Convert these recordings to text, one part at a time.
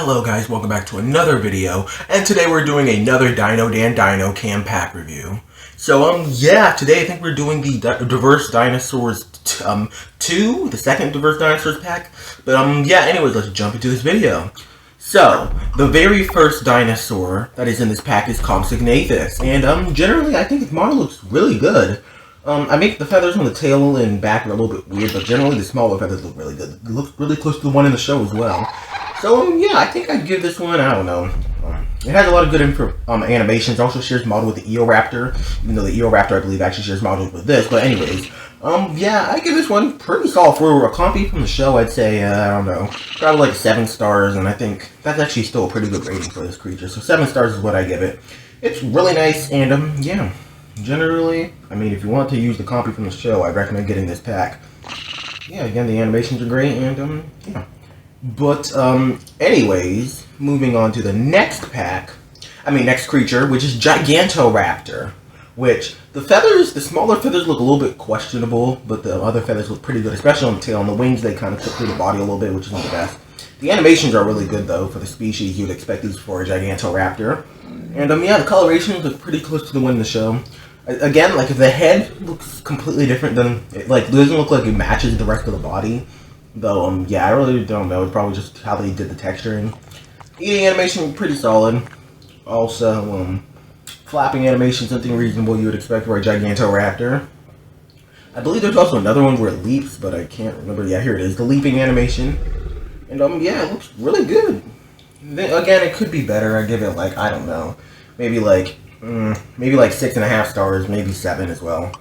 Hello guys, welcome back to another video, and today we're doing another Dino Dan Dino cam pack review. So, today I think we're doing the Diverse Dinosaurs 2, the second Diverse Dinosaurs pack. But, anyways, let's jump into this video. So, the very first dinosaur that is in this pack is Compsognathus, and, generally, I think its model looks really good. I make the feathers on the tail and back are a little bit weird, but generally the smaller feathers look really good. It looks really close to the one in the show as well. So, I think I'd give this one, I don't know. It has a lot of good animations. It also shares model with the Eoraptor, even though the Eoraptor, I believe, actually shares models with this. But anyways, I give this one pretty solid. For a copy from the show, I'd say, I don't know, probably like 7 stars, and I think that's actually still a pretty good rating for this creature. So 7 stars is what I give it. It's really nice, and, generally, I mean, if you want to use the copy from the show, I'd recommend getting this pack. Yeah, again, the animations are great, and, But, anyways, moving on to the next next creature, which is Gigantoraptor. Which, the smaller feathers look a little bit questionable, but the other feathers look pretty good, especially on the tail. On the wings, they kind of took through the body a little bit, which is not the best. The animations are really good, though, for the species. You would expect these for a Gigantoraptor. And, the colorations look pretty close to the one in the show. Again, like, if the head looks completely different than, it doesn't look like it matches the rest of the body. Though, I really don't know. It's probably just how they did the texturing. Eating animation, pretty solid. Also, flapping animation, something reasonable you would expect for a Gigantoraptor. I believe there's also another one where it leaps, but I can't remember. Yeah, here it is, the leaping animation. And, it looks really good. Then, again, it could be better. I give it, like, I don't know. Maybe like 6.5 stars, maybe 7 as well.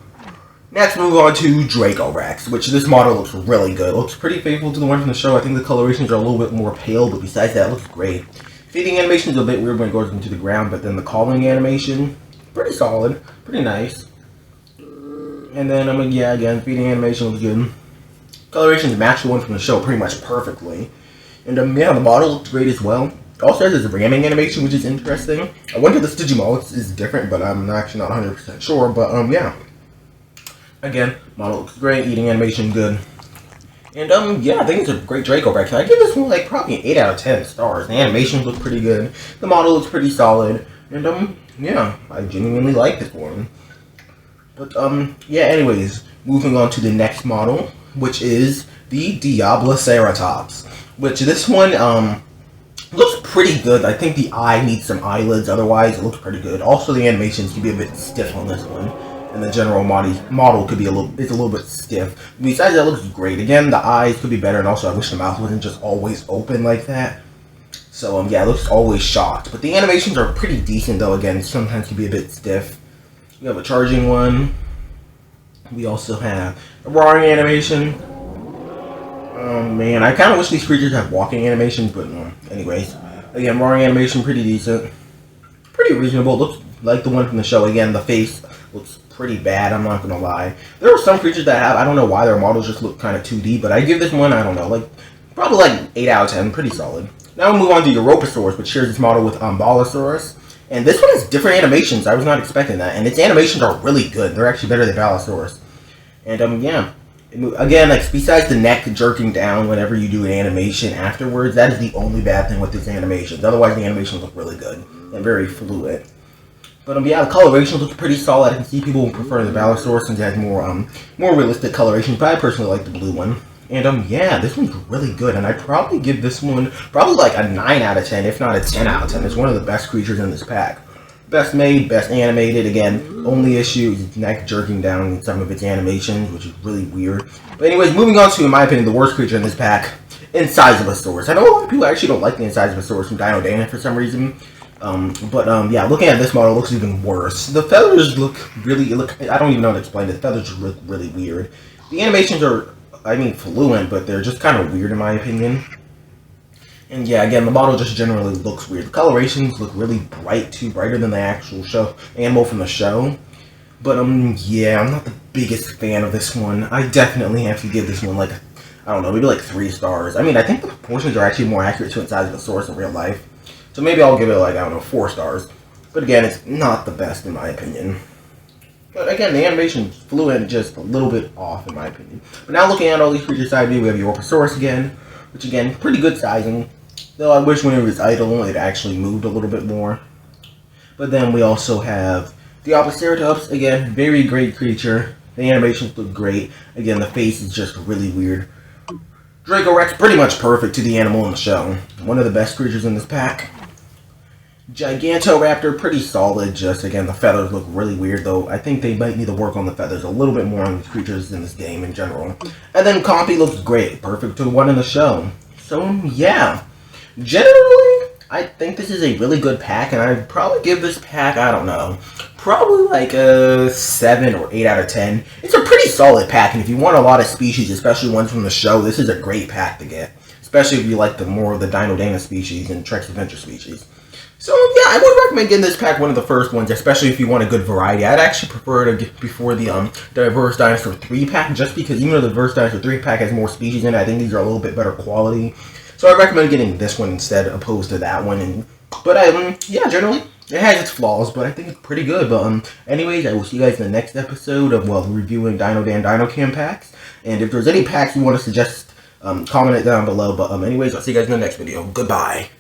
Next, move on to Dracorex, which this model looks really good. It looks pretty faithful to the one from the show. I think the colorations are a little bit more pale, but besides that, it looks great. Feeding animation is a bit weird when it goes into the ground, but then the calling animation, pretty solid, pretty nice. And then, again, feeding animation looks good. Colorations match the one from the show pretty much perfectly. And, the model looks great as well. It also has this ramming animation, which is interesting. I wonder if the Digimon is different, but I'm actually not 100% sure, but, Again, model looks great, eating animation good. And, I think it's a great Dracorex. I give this one, like, probably an 8 out of 10 stars. The animations look pretty good. The model looks pretty solid. And, I genuinely like this one. But, anyways, moving on to the next model, which is the Diabloceratops. Which, this one, looks pretty good. I think the eye needs some eyelids, otherwise it looks pretty good. Also, the animations can be a bit stiff on this one. And the general model could be a little bit stiff. Besides that, it looks great. Again, the eyes could be better, and also I wish the mouth wasn't just always open like that. So, it looks always shocked. But the animations are pretty decent, though. Again, sometimes can be a bit stiff. We have a charging one. We also have a roaring animation. Oh, man, I kind of wish these creatures have walking animations, but anyways. Again, roaring animation, pretty decent. Pretty reasonable. Looks like the one from the show. Again, the face looks pretty bad, I'm not gonna lie. There are some creatures that have, I don't know why their models just look kind of 2D, but I give this one, I don't know, probably 8 out of 10, pretty solid. Now we'll move on to Europasaurus, which shares its model with Diabloceratops. And this one has different animations, I was not expecting that, and its animations are really good. They're actually better than Diabloceratops. And, again, besides the neck jerking down whenever you do an animation afterwards, that is the only bad thing with its animations. Otherwise, the animations look really good and very fluid. But, the coloration looks pretty solid. I can see people prefer the Diabloceratops since it has more realistic coloration, but I personally like the blue one. And, this one's really good, and I'd probably give this one probably a 9 out of 10, if not a 10 out of 10. It's one of the best creatures in this pack. Best made, best animated. Again, only issue is its neck jerking down in some of its animations, which is really weird. But anyways, moving on to, in my opinion, the worst creature in this pack, Incisivosaurus. I know a lot of people actually don't like the Incisivosaurus from Dino Dan for some reason. Looking at this model, it looks even worse. The feathers look, I don't even know how to explain it. The feathers look really weird. The animations are, fluent, but they're just kind of weird in my opinion. And again, the model just generally looks weird. The colorations look really bright, too brighter than the actual animal from the show. But, I'm not the biggest fan of this one. I definitely have to give this one, I don't know, maybe 3 stars. I think the proportions are actually more accurate to Incisivosaurus in real life. So maybe I'll give it, 4 stars. But again, it's not the best in my opinion. But again, the animation's fluent, just a little bit off in my opinion. But now looking at all these creatures side view, we have Europasaurus again, which again, pretty good sizing. Though I wish when it was idle, it actually moved a little bit more. But then we also have Diabloceratops. Again, very great creature. The animations look great. Again, the face is just really weird. Dracorex, pretty much perfect to the animal in the show. One of the best creatures in this pack. Gigantoraptor, pretty solid. Just, again, the feathers look really weird, though. I think they might need to work on the feathers a little bit more on the creatures in this game in general. And then Compy looks great. Perfect to the one in the show. So, yeah. Generally, I think this is a really good pack, and I'd probably give this pack, I don't know, probably like a 7 or 8 out of 10. It's a pretty solid pack, and if you want a lot of species, especially ones from the show, this is a great pack to get. Especially if you like the more of the Dino Dan species and Trex Adventure species. So, yeah, I would recommend getting this pack one of the first ones, especially if you want a good variety. I'd actually prefer to get before the Diverse Dinosaur 3 pack, just because even though the Diverse Dinosaur 3 pack has more species in it, I think these are a little bit better quality. So I recommend getting this one instead, opposed to that one. But yeah, generally, it has its flaws, but I think it's pretty good. But anyways, I will see you guys in the next episode of, well, reviewing Dino Dan Dino Cam packs. And if there's any packs you want to suggest, comment it down below. But anyways, I'll see you guys in the next video. Goodbye.